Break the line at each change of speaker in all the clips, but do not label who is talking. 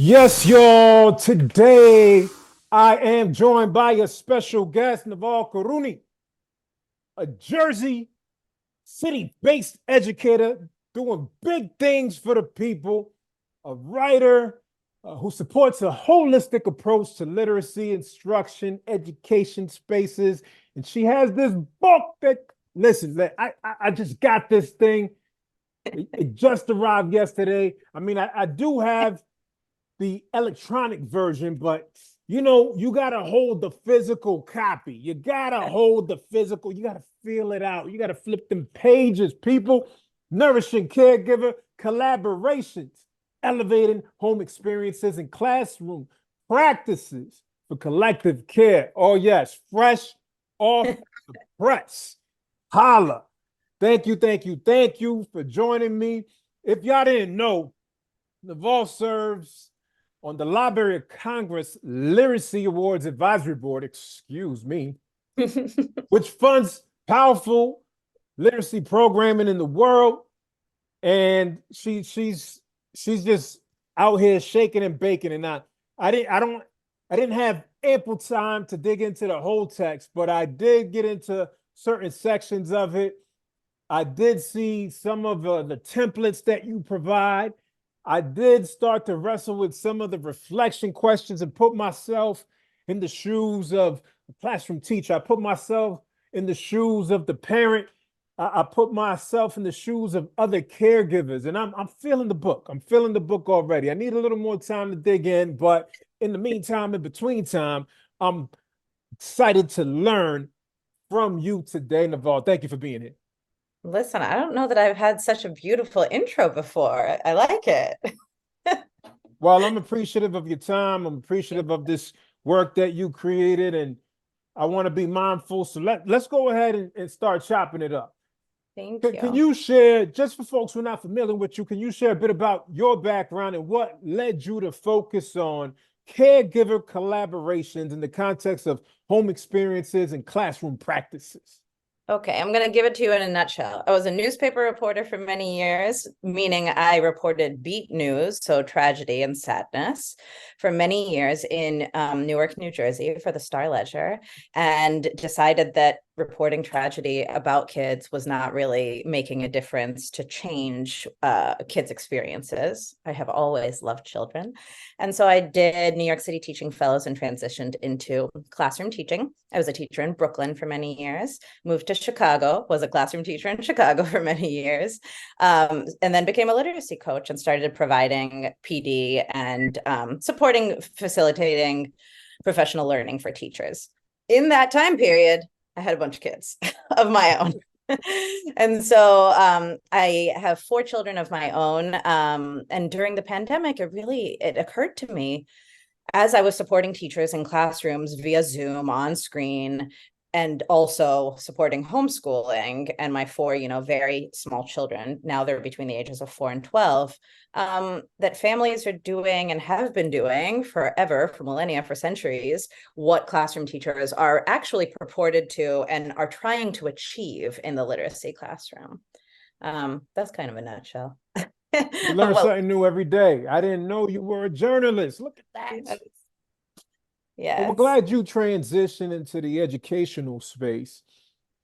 Yes, y'all. Today I am joined by a special guest, Nawal, a Jersey City-based educator doing big things for the people, a writer who supports a holistic approach to literacy, instruction, education spaces. And she has this book that, listen, I just got this thing. It just arrived yesterday. I do have the electronic version, but you gotta hold the physical copy. You gotta hold the physical. You gotta feel it out. You gotta flip them pages, people. Nourishing Caregiver Collaborations, elevating home experiences and classroom practices for collective care. Oh yes, fresh off the press. Holla. Thank you for joining me. If y'all didn't know, Naval serves on the Library of Congress Literacy Awards Advisory Board, excuse me, which funds powerful literacy programming in the world. And she's just out here shaking and baking. And I didn't have ample time to dig into the whole text, but I did get into certain sections of it. I did see some of the templates that you provide. I did start to wrestle with some of the reflection questions and put myself in the shoes of a classroom teacher. I put myself in the shoes of the parent. I put myself in the shoes of other caregivers, and I'm feeling the book. I'm feeling the book already. I need a little more time to dig in, but in the meantime, in between time, I'm excited to learn from you today, Naval. Thank you for being here.
Listen, I don't know that I've had such a beautiful intro before. I like it.
Well, I'm appreciative of your time. I'm appreciative of this work that you created, and I want to be mindful. So let's go ahead and start chopping it up.
Thank
Can
you.
you share, just for folks who are not familiar with you, can you share a bit about your background and what led you to focus on caregiver collaborations in the context of home experiences and classroom practices?
Okay, I'm going to give it to you in a nutshell. I was a newspaper reporter for many years, meaning I reported beat news, so tragedy and sadness, for many years in Newark, New Jersey for the Star Ledger, and decided that reporting tragedy about kids was not really making a difference to change kids' experiences. I have always loved children. And so I did New York City teaching fellows and transitioned into classroom teaching. I was a teacher in Brooklyn for many years, moved to Chicago, was a classroom teacher in Chicago for many years, and then became a literacy coach and started providing PD and supporting, facilitating professional learning for teachers. In that time period, I had a bunch of kids of my own. And so I have 4 children of my own. And during the pandemic, it occurred to me as I was supporting teachers in classrooms via Zoom on screen and also supporting homeschooling and my 4, very small children, now they're between the ages of 4 and 12, that families are doing and have been doing forever, for millennia, for centuries, what classroom teachers are actually purported to and are trying to achieve in the literacy classroom. That's kind of a nutshell.
You learn
Well,
something new every day. I didn't know you were a journalist. Look at that. Well, we're
yes.
glad you transitioned into the educational space.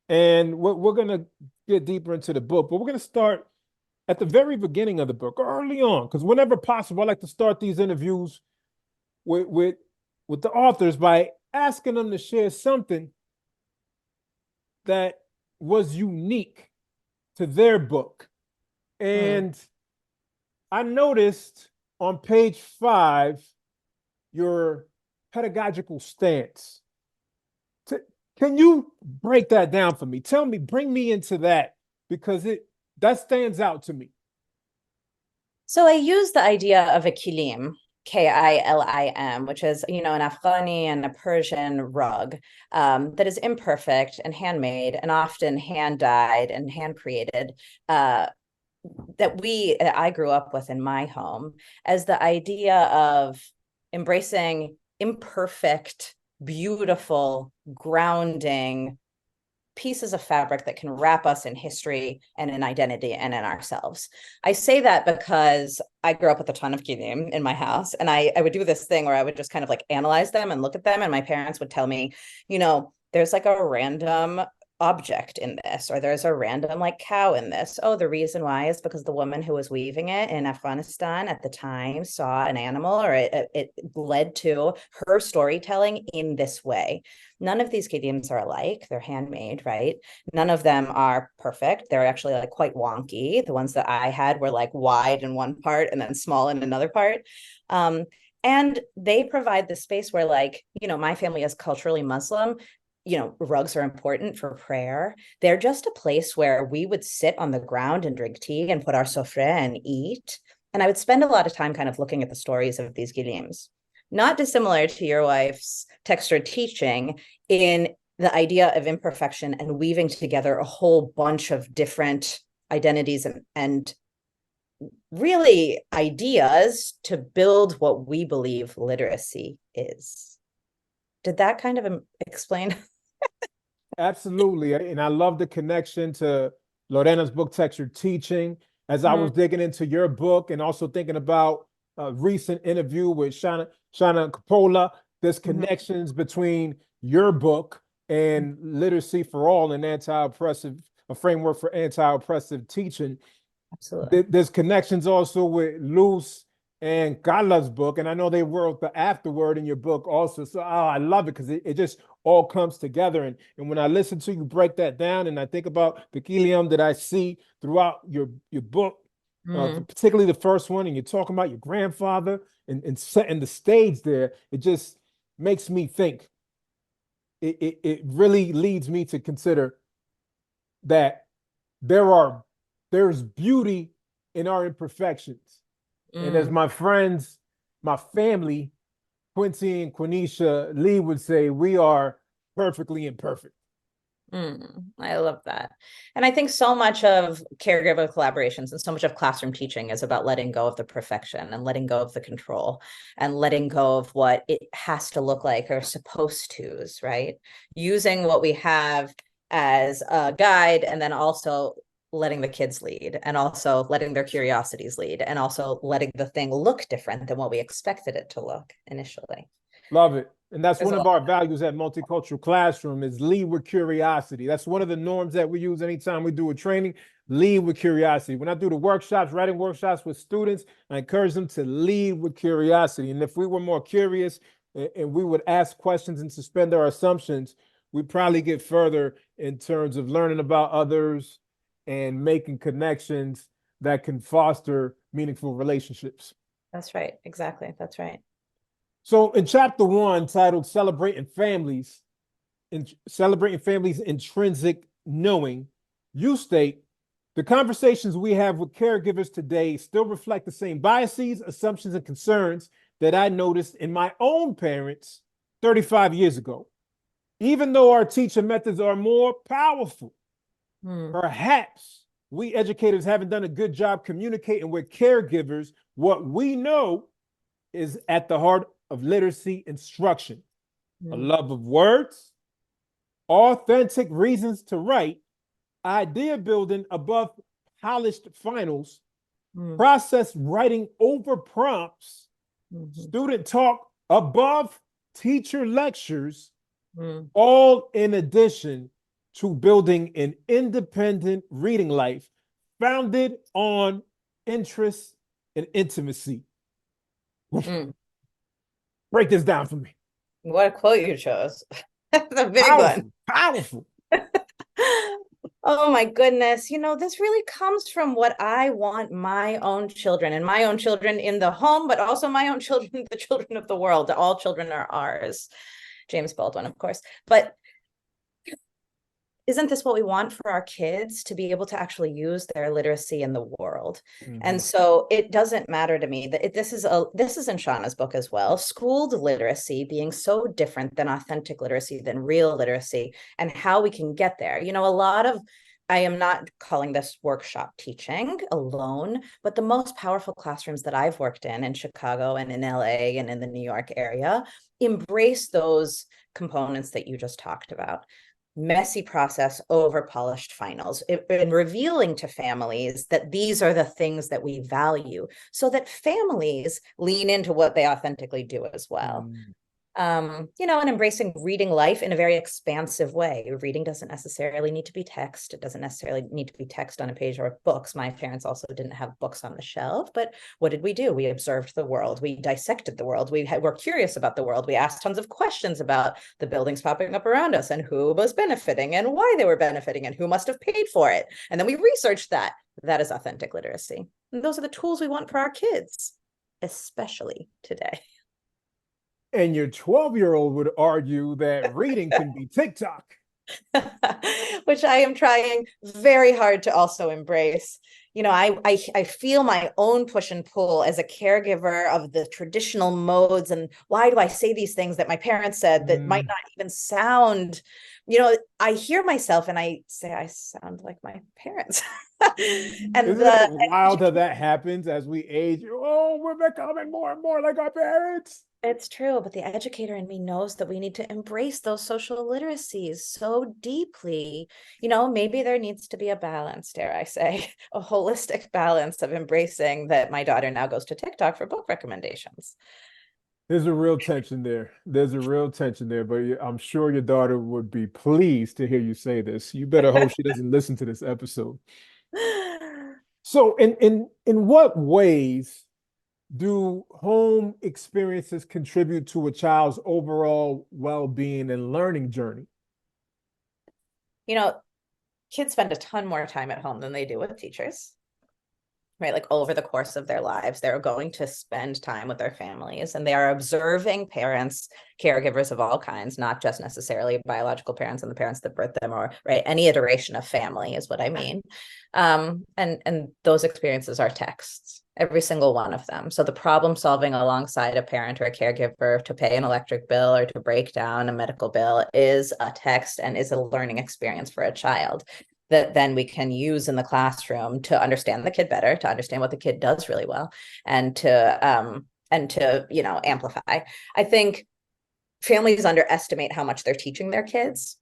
And we're going to get deeper into the book, but we're going to start at the very beginning of the book, early on, because whenever possible, I like to start these interviews with, with, with the authors by asking them to share something that was unique to their book.
Mm.
And I noticed on page 5, your pedagogical stance. Can you break that down for me? Tell me, bring me into that because that stands out to me.
So I use the idea of a kilim, Kilim, which is, an Afghani and a Persian rug that is imperfect and handmade and often hand dyed and hand created. That I grew up with in my home as the idea of embracing imperfect, beautiful, grounding pieces of fabric that can wrap us in history and in identity and in ourselves. I say that because I grew up with a ton of gilim in my house, and I would do this thing where I would just kind of like analyze them and look at them, and my parents would tell me, there's like a random object in this, or there's a random like cow in this. Oh, the reason why is because the woman who was weaving it in Afghanistan at the time saw an animal, or it led to her storytelling in this way. None of these kiddims are alike. They're handmade, right? None of them are perfect. They're actually like quite wonky. The ones that I had were like wide in one part and then small in another part. And they provide the space where, like, my family is culturally Muslim. Rugs are important for prayer. They're just a place where we would sit on the ground and drink tea and put our sofre and eat. And I would spend a lot of time kind of looking at the stories of these gilims. Not dissimilar to your wife's textured teaching in the idea of imperfection and weaving together a whole bunch of different identities and really ideas to build what we believe literacy is. Did that kind of explain?
Absolutely. And I love the connection to Lorena's book, Textured Teaching. As I was digging into your book and also thinking about a recent interview with Shana Coppola, there's connections between your book and Literacy for All, and a framework for anti-oppressive teaching.
Absolutely.
There's connections also with Luz and Carla's book, and I know they wrote the afterword in your book also. So I love it because it just all comes together. And when I listen to you break that down, and I think about the kilium that I see throughout your book, particularly the first one, and you're talking about your grandfather and setting the stage there, it just makes me think. It really leads me to consider that there's beauty in our imperfections. And as my friends, my family, Quincy and Quenisha Lee would say, we are perfectly imperfect.
I love that. And I think so much of caregiver collaborations and so much of classroom teaching is about letting go of the perfection and letting go of the control and letting go of what it has to look like or supposed to's, right? Using what we have as a guide, and then also letting the kids lead, and also letting their curiosities lead, and also letting the thing look different than what we expected it to look initially.
Love it. And that's one of our values at Multicultural Classroom is lead with curiosity. That's one of the norms that we use anytime we do a training, lead with curiosity. When I do the workshops, writing workshops with students, I encourage them to lead with curiosity. And if we were more curious and we would ask questions and suspend our assumptions, we'd probably get further in terms of learning about others and making connections that can foster meaningful relationships.
That's right. Exactly. That's right.
So in chapter 1, titled Celebrating Families, Intrinsic Knowing, you state, the conversations we have with caregivers today still reflect the same biases, assumptions, and concerns that I noticed in my own parents 35 years ago. Even though our teaching methods are more powerful, perhaps we educators haven't done a good job communicating with caregivers what we know is at the heart of literacy instruction: a love of words, authentic reasons to write, idea building above polished finals, process writing over prompts, student talk above teacher lectures, all in addition to building an independent reading life founded on interest and intimacy. Break this down for me.
What a quote you chose. That's a big one.
Powerful.
Oh my goodness. This really comes from what I want my own children, and my own children in the home, but also my own children, the children of the world. All children are ours. James Baldwin, of course. But isn't this what we want for our kids, to be able to actually use their literacy in the world? And so it doesn't matter to me that this is in Shauna's book as well, schooled literacy being so different than authentic literacy, than real literacy, and how we can get there. I am not calling this workshop teaching alone, but the most powerful classrooms that I've worked in Chicago and in LA and in the New York area embrace those components that you just talked about. messy process over polished finals, and revealing to families that these are the things that we value so that families lean into what they authentically do as well.
Mm.
And embracing reading life in a very expansive way. Reading doesn't necessarily need to be text. It doesn't necessarily need to be text on a page or books. My parents also didn't have books on the shelf, but what did we do? We observed the world. We dissected the world. Were curious about the world. We asked tons of questions about the buildings popping up around us and who was benefiting and why they were benefiting and who must have paid for it. And then we researched that. That is authentic literacy. And those are the tools we want for our kids, especially today.
And your 12-year-old would argue that reading can be TikTok.
Which I am trying very hard to also embrace. I feel my own push and pull as a caregiver of the traditional modes. And why do I say these things that my parents said that might not even sound, I hear myself and I say I sound like my parents. And
Isn't it wild how that happens as we age? Oh, we're becoming more and more like our parents.
It's true, but the educator in me knows that we need to embrace those social literacies so deeply. Maybe there needs to be a balance, dare I say, a holistic balance of embracing that my daughter now goes to TikTok for book recommendations.
There's a real tension there. But I'm sure your daughter would be pleased to hear you say this. You better hope she doesn't listen to this episode. So in what ways do home experiences contribute to a child's overall well-being and learning journey?
Kids spend a ton more time at home than they do with teachers, right? Like over the course of their lives, they're going to spend time with their families and they are observing parents, caregivers of all kinds, not just necessarily biological parents and the parents that birthed them, or right, any iteration of family is what I mean. And those experiences are texts, every single one of them. So the problem solving alongside a parent or a caregiver to pay an electric bill or to break down a medical bill is a text and is a learning experience for a child that then we can use in the classroom to understand the kid better, to understand what the kid does really well, and to amplify. I think families underestimate how much they're teaching their kids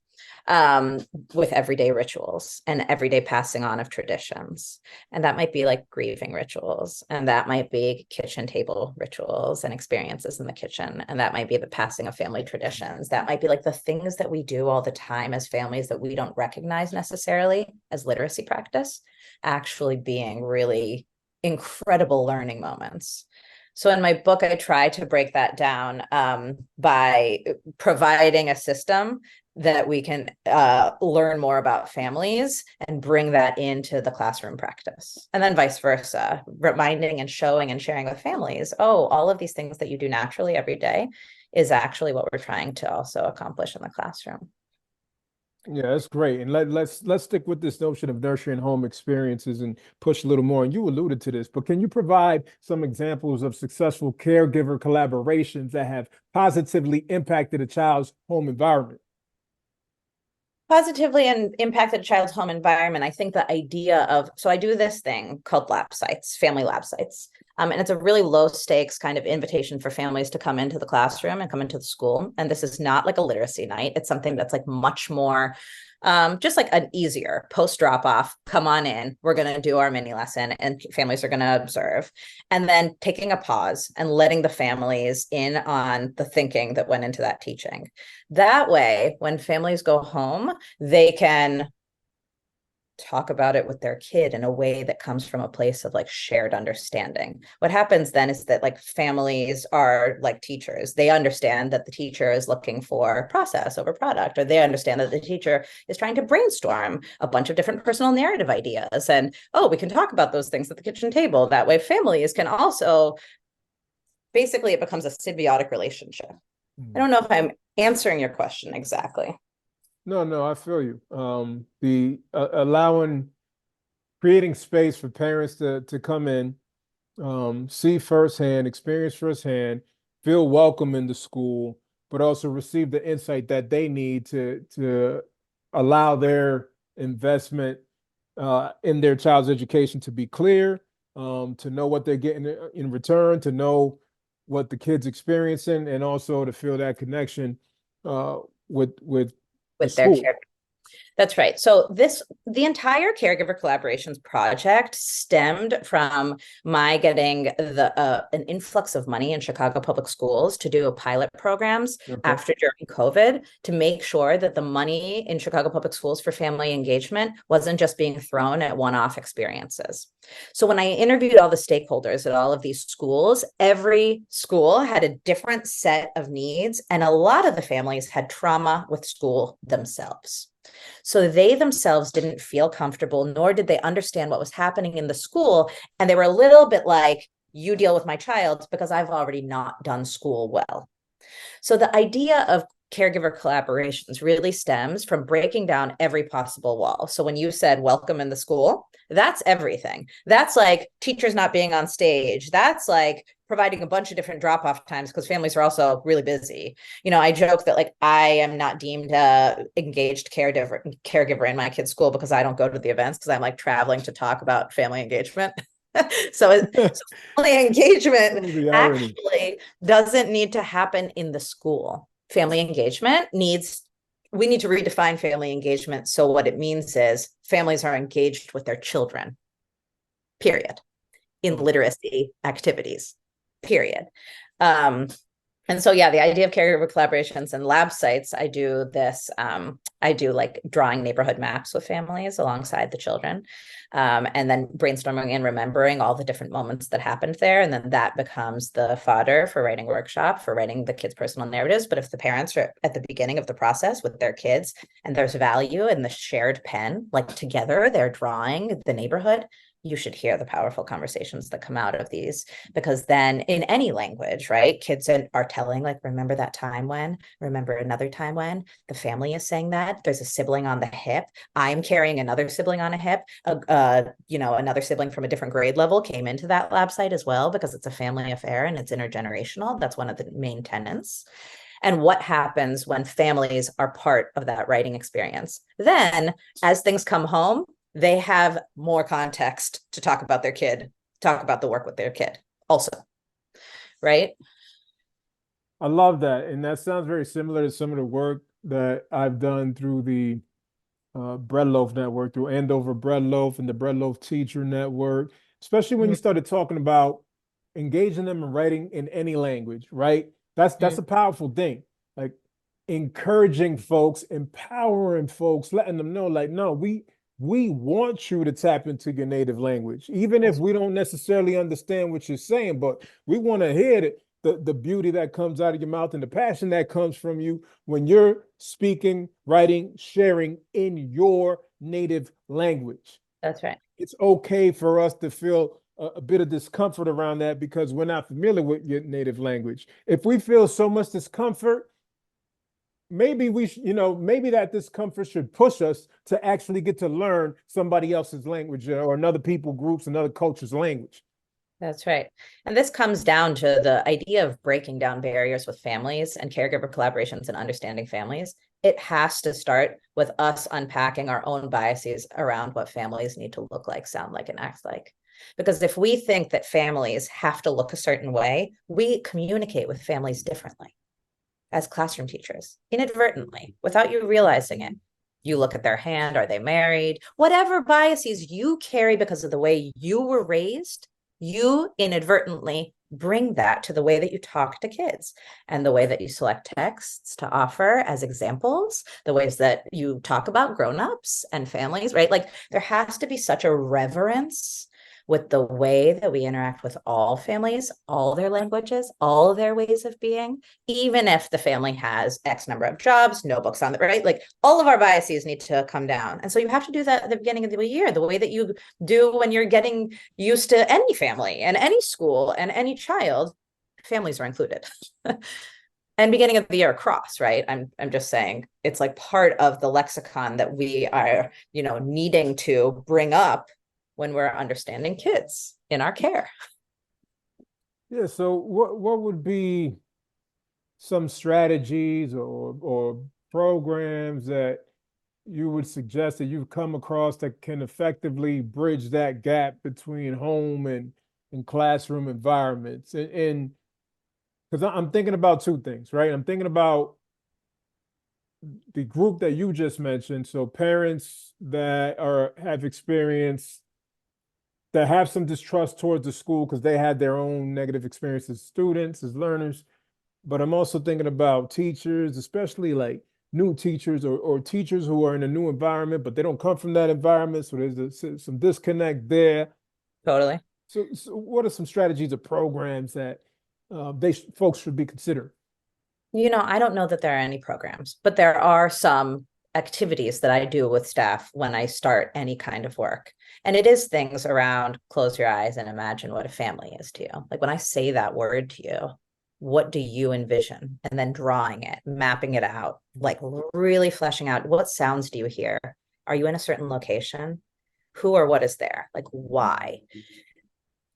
with everyday rituals and everyday passing on of traditions. And that might be like grieving rituals, and that might be kitchen table rituals and experiences in the kitchen. And that might be the passing of family traditions. That might be like the things that we do all the time as families that we don't recognize necessarily as literacy practice, actually being really incredible learning moments. So in my book, I try to break that down by providing a system that we can learn more about families and bring that into the classroom practice. And then vice versa, reminding and showing and sharing with families, oh, all of these things that you do naturally every day is actually what we're trying to also accomplish in the classroom.
Yeah, that's great. And let's stick with this notion of nurturing home experiences and push a little more. And you alluded to this, but can you provide some examples of successful caregiver collaborations that have positively impacted a child's home environment?
Positively and impacted a child's home environment. I think the idea of, so I do this thing called lab sites, family lab sites. And it's a really low stakes kind of invitation for families to come into the classroom and come into the school. And this is not like a literacy night. It's something that's like much more just like an easier post drop off. Come on in. We're going to do our mini lesson and families are going to observe. And then taking a pause and letting the families in on the thinking that went into that teaching. That way, when families go home, they can talk about it with their kid in a way that comes from a place of like shared understanding. What happens then is that like families are like teachers. They understand that the teacher is looking for process over product, or they understand that the teacher is trying to brainstorm a bunch of different personal narrative ideas. And, oh, we can talk about those things at the kitchen table. That way families can also, basically it becomes a symbiotic relationship. I don't know if I'm answering your question exactly.
No, I feel you. The creating space for parents to come in, see firsthand, experience firsthand, feel welcome in the school, but also receive the insight that they need to allow their investment in their child's education to be clear, to know what they're getting in return, to know what the kid's experiencing, and also to feel that connection with
With their
school.
care. That's right. So the entire caregiver collaborations project stemmed from my getting an influx of money in Chicago public schools to do pilot programs
Okay.
after during COVID to make sure that the money in Chicago public schools for family engagement wasn't just being thrown at one-off experiences. So when I interviewed all the stakeholders at all of these schools, every school had a different set of needs, and a lot of the families had trauma with school themselves. So they themselves didn't feel comfortable, nor did they understand what was happening in the school. And they were a little bit like, you deal with my child because I've already not done school well. So the idea of caregiver collaborations really stems from breaking down every possible wall. So when you said welcome in the school, that's everything. That's like teachers not being on stage. That's like providing a bunch of different drop-off times because families are also really busy. I joke that like I am not deemed a engaged caregiver in my kid's school because I don't go to the events because I'm like traveling to talk about family engagement. so family engagement
The irony.
actually doesn't need to happen in the school. Family engagement we need to redefine family engagement. So what it means is families are engaged with their children, period, in literacy activities, period. And so, yeah, the idea of caregiver collaborations and lab sites, I do like drawing neighborhood maps with families alongside the children, and then brainstorming and remembering all the different moments that happened there. And then that becomes the fodder for writing workshop, for writing the kids' personal narratives. But if the parents are at the beginning of the process with their kids and there's value in the shared pen, like together they're drawing the neighborhood, you should hear the powerful conversations that come out of these, because then in any language, right, kids are telling like, remember that time when, remember another time when, the family is saying that, there's a sibling on the hip, I'm carrying another sibling on a hip, another sibling from a different grade level came into that lab site as well because it's a family affair and it's intergenerational. That's one of the main tenets. And what happens when families are part of that writing experience? Then as things come home, they have more context to talk about their kid, talk about the work with their kid also, right?
I love that. And that sounds very similar to some of the work that I've done through the Bread Loaf Network, through Andover Bread Loaf and the Bread Loaf Teacher Network, especially when you started talking about engaging them in writing in any language, right? That's a powerful thing. Like encouraging folks, empowering folks, letting them know, like, no, we want you to tap into your native language, even if we don't necessarily understand what you're saying, but we want to hear the beauty that comes out of your mouth and the passion that comes from you when you're speaking, writing, sharing in your native language.
That's right.
It's okay for us to feel a bit of discomfort around that because we're not familiar with your native language. If we feel so much discomfort, maybe maybe that discomfort should push us to actually get to learn somebody else's language or another people groups, another culture's language.
That's right. And this comes down to the idea of breaking down barriers with families and caregiver collaborations and understanding families. It has to start with us unpacking our own biases around what families need to look like, sound like, and act like. Because if we think that families have to look a certain way, we communicate with families differently as classroom teachers, inadvertently, without you realizing it. You look at their hand, are they married? Whatever biases you carry because of the way you were raised, you inadvertently bring that to the way that you talk to kids and the way that you select texts to offer as examples, the ways that you talk about grown-ups and families, right? Like there has to be such a reverence with the way that we interact with all families, all their languages, all their ways of being, even if the family has X number of jobs, no books on the right, like all of our biases need to come down. And so you have to do that at the beginning of the year, the way that you do when you're getting used to any family and any school and any child, families are included. And beginning of the year across, right? I'm just saying it's like part of the lexicon that we are, needing to bring up when we're understanding kids in our care.
Yeah, so what would be some strategies or programs that you would suggest that you've come across that can effectively bridge that gap between home and classroom environments? And because I'm thinking about two things, right? I'm thinking about the group that you just mentioned, so parents that have experience that have some distrust towards the school because they had their own negative experience as students, as learners. But I'm also thinking about teachers, especially like new teachers or teachers who are in a new environment, but they don't come from that environment. So there's some disconnect there.
Totally.
So what are some strategies or programs that folks should be considering?
I don't know that there are any programs, but there are some activities that I do with staff when I start any kind of work. And it is things around close your eyes and imagine what a family is to you. Like when I say that word to you, what do you envision? And then drawing it, mapping it out, like really fleshing out what sounds do you hear? Are you in a certain location? Who or what is there? Like why?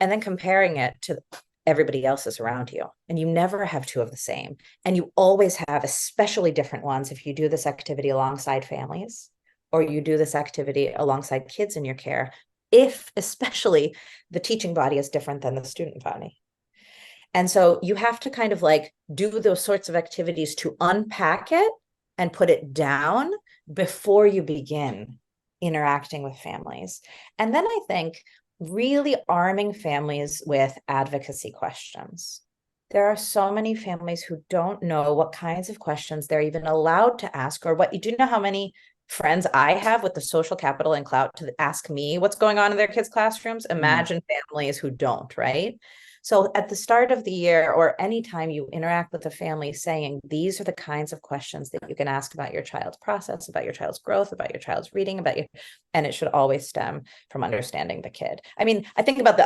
And then comparing it to everybody else is around you. And you never have two of the same. And you always have especially different ones if you do this activity alongside families or you do this activity alongside kids in your care, if especially the teaching body is different than the student body. And so you have to kind of like do those sorts of activities to unpack it and put it down before you begin interacting with families. And then I think really arming families with advocacy questions. There are so many families who don't know what kinds of questions they're even allowed to ask, or what you do know how many friends I have with the social capital and clout to ask me what's going on in their kids' classrooms. Imagine families who don't, right? So at the start of the year or anytime you interact with a family saying, these are the kinds of questions that you can ask about your child's process, about your child's growth, about your child's reading, and it should always stem from understanding the kid. I mean, I think about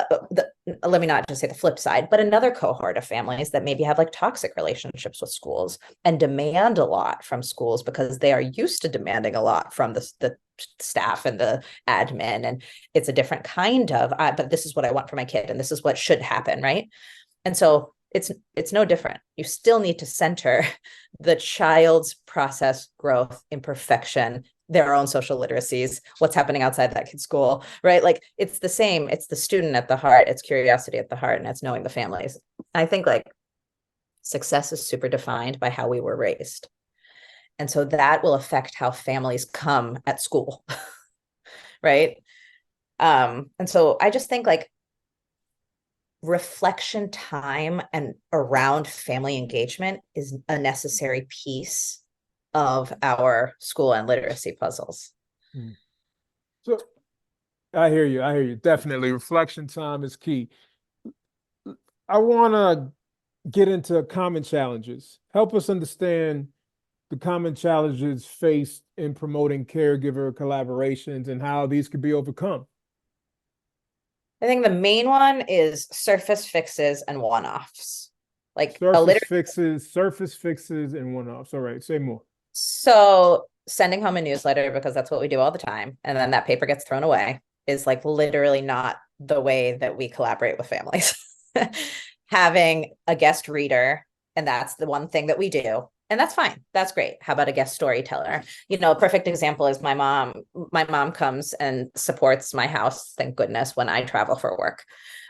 let me not just say the flip side, but another cohort of families that maybe have like toxic relationships with schools and demand a lot from schools because they are used to demanding a lot from the staff and the admin, and it's a different kind of but this is what I want for my kid and this is what should happen, right? And so it's no different. You still need to center the child's process, growth, imperfection, their own social literacies, what's happening outside that kid's school, right? Like it's the same. It's the student at the heart, it's curiosity at the heart, and it's knowing the families. I think like success is super defined by how we were raised. And so that will affect how families come at school, right? And so I just think like reflection time and around family engagement is a necessary piece of our school and literacy puzzles.
So I hear you. I hear you. Definitely. Reflection time is key. I want to get into common challenges. Help us understand the common challenges faced in promoting caregiver collaborations and how these could be overcome.
I think the main one is surface fixes and one-offs. Like
surface fixes, and one-offs. All right, say more.
So sending home a newsletter, because that's what we do all the time, and then that paper gets thrown away, is like literally not the way that we collaborate with families. Having a guest reader, and that's the one thing that we do. And that's fine. That's great. How about a guest storyteller? A perfect example is my mom. My mom comes and supports my house, thank goodness, when I travel for work.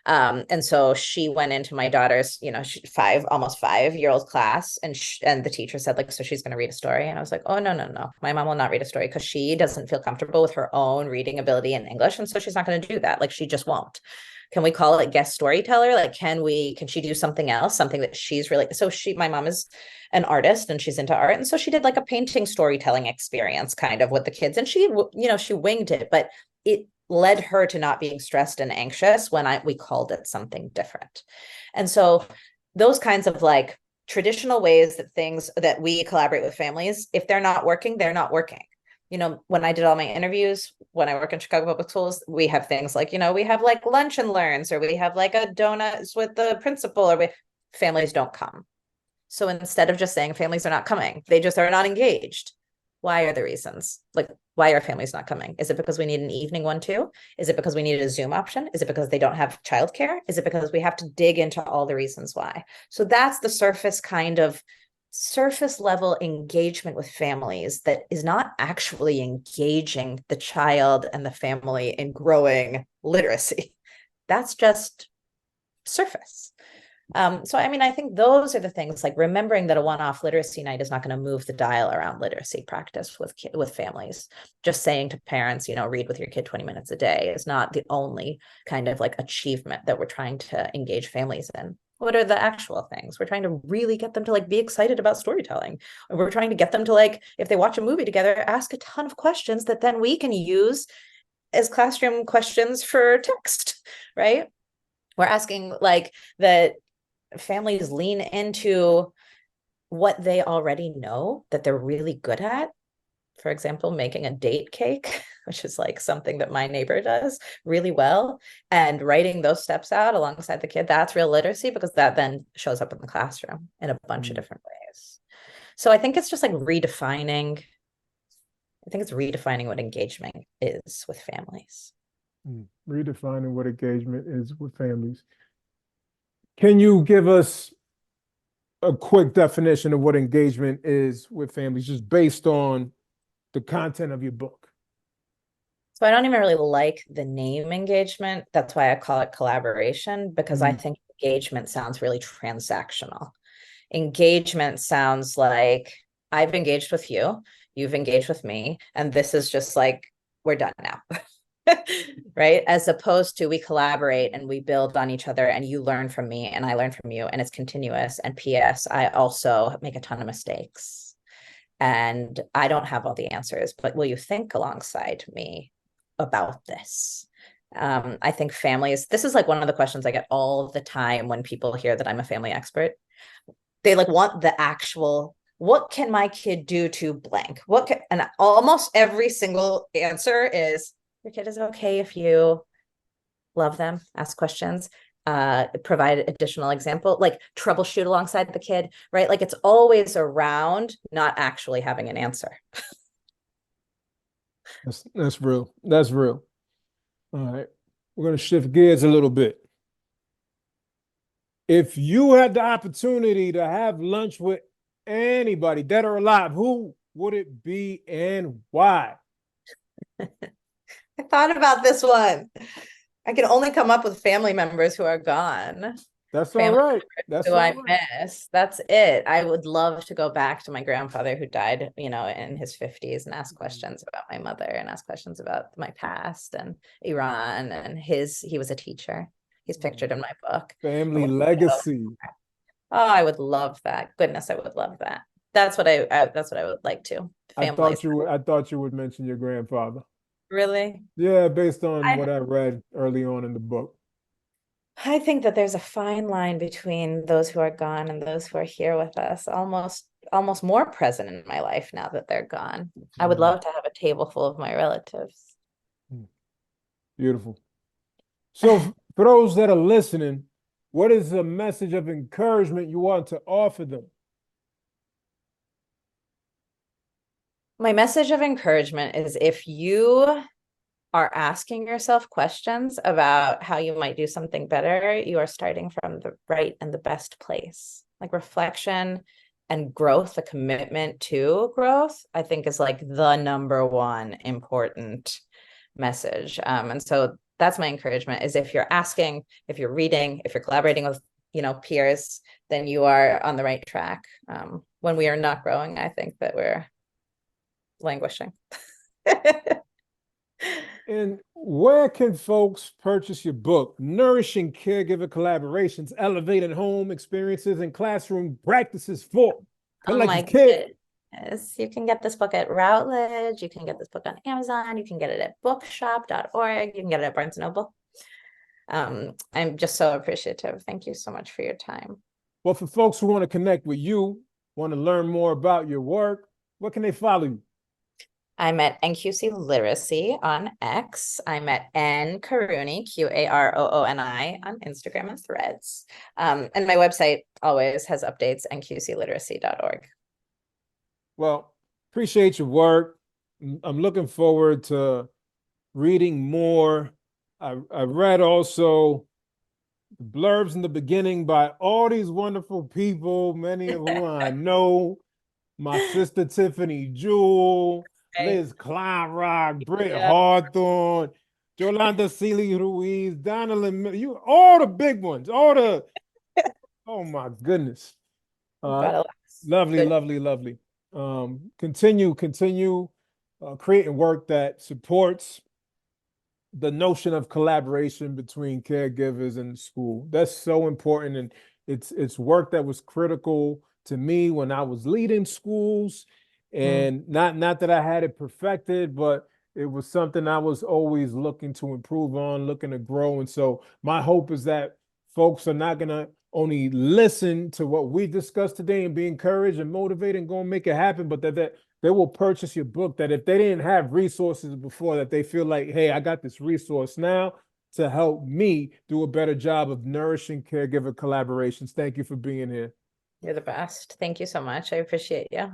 And so she went into my daughter's, almost 5-year-old class, and the teacher said, like, so she's going to read a story. And I was like, oh, no. My mom will not read a story because she doesn't feel comfortable with her own reading ability in English. And so she's not going to do that. Like, she just won't. Can we call it guest storyteller? Like, can she do something else? Something that she's really, my mom is an artist and she's into art. And so she did like a painting storytelling experience kind of with the kids. And she winged it, but it led her to not being stressed and anxious when we called it something different. And so those kinds of like traditional ways that we collaborate with families, if they're not working, they're not working. When I did all my interviews, when I work in Chicago Public Schools, we have things like, we have like lunch and learns, or we have like a donuts with the principal, or families don't come. So instead of just saying families are not coming, they just are not engaged. Why are the reasons? Like, why are families not coming? Is it because we need an evening one too? Is it because we need a Zoom option? Is it because they don't have childcare? Is it because we have to dig into all the reasons why? So that's the surface level engagement with families that is not actually engaging the child and the family in growing literacy. That's just surface. So, I mean, I think those are the things, like remembering that a one-off literacy night is not going to move the dial around literacy practice with families. Just saying to parents, read with your kid 20 minutes a day is not the only kind of like achievement that we're trying to engage families in. What are the actual things? We're trying to really get them to like be excited about storytelling. We're trying to get them to, like, if they watch a movie together, ask a ton of questions that then we can use as classroom questions for text, right? We're asking like that families lean into what they already know that they're really good at. For example, making a date cake, which is like something that my neighbor does really well, and writing those steps out alongside the kid. That's real literacy, because that then shows up in the classroom in a bunch of different ways. So I think it's just like redefining. I think it's redefining what engagement is with families.
Redefining what engagement is with families. Can you give us a quick definition of what engagement is with families, just based on the content of your book?
So I don't even really like the name engagement. That's why I call it collaboration, because I think engagement sounds really transactional. Engagement sounds like I've engaged with you, you've engaged with me, and this is just like, we're done now. Right? As opposed to we collaborate and we build on each other, and you learn from me and I learn from you, and it's continuous. And P.S., I also make a ton of mistakes and I don't have all the answers, but will you think alongside me about this? I think families, this is like one of the questions I get all the time when people hear that I'm a family expert. They like want the actual, what can my kid do to blank? And almost every single answer is, your kid is okay if you love them, ask questions, provide additional example, like troubleshoot alongside the kid, right? Like it's always around not actually having an answer.
That's real. That's real. All right. We're going to shift gears a little bit. If you had the opportunity to have lunch with anybody, dead or alive, who would it be and why?
I thought about this one. I can only come up with family members who are gone.
That's all
Family
right. That's
who
all
I
right.
miss. That's it. I would love to go back to my grandfather who died, in his 50s, and ask questions about my mother and ask questions about my past and Iran. And he was a teacher. He's pictured in my book.
Family legacy.
Oh, I would love that. Goodness, I would love that. That's what that's what I would like to. Families.
I thought you would mention your grandfather.
Really?
Yeah, based on
I
what I read early on in the book.
I think that there's a fine line between those who are gone and those who are here with us, almost more present in my life now that they're gone. I would love to have a table full of my relatives.
Beautiful. So for those that are listening, what is a message of encouragement you want to offer them?
My message of encouragement is, if you are asking yourself questions about how you might do something better, you are starting from the right and the best place. Like reflection and growth, a commitment to growth, I think is like the number one important message. And so that's my encouragement, is if you're asking, if you're reading, if you're collaborating with, peers, then you are on the right track. When we are not growing, I think that we're languishing.
And where can folks purchase your book, Nourishing Caregiver Collaborations, Elevating Home Experiences and Classroom Practices for Collective Care?
Goodness. You can get this book at Routledge. You can get this book on Amazon. You can get it at bookshop.org. You can get it at Barnes & Noble. I'm just so appreciative. Thank you so much for your time.
Well, for folks who want to connect with you, want to learn more about your work, what can they follow you?
I'm at NQC Literacy on X. I'm at N Karuni, Qarooni, on Instagram and Threads. And my website always has updates, nqcliteracy.org.
Well, appreciate your work. I'm looking forward to reading more. I read also the blurbs in the beginning by all these wonderful people, many of whom I know. My sister Tiffany Jewell, Liz Kleinrock, Britt Hawthorne, Yolanda Seeley Ruiz, Donalyn, all the big ones, all the Oh my goodness.
Gotta laugh.
Lovely,
Good.
lovely, lovely. Continue creating work that supports the notion of collaboration between caregivers and the school. That's so important. And it's work that was critical to me when I was leading schools.
Mm.
And not that I had it perfected, but it was something I was always looking to improve on, looking to grow. And so my hope is that folks are not gonna only listen to what we discussed today and be encouraged and motivated and go and make it happen, but that they will purchase your book, that if they didn't have resources before, that they feel like, hey, I got this resource now to help me do a better job of nourishing caregiver collaborations. Thank you for being here.
You're the best. Thank you so much. I appreciate you.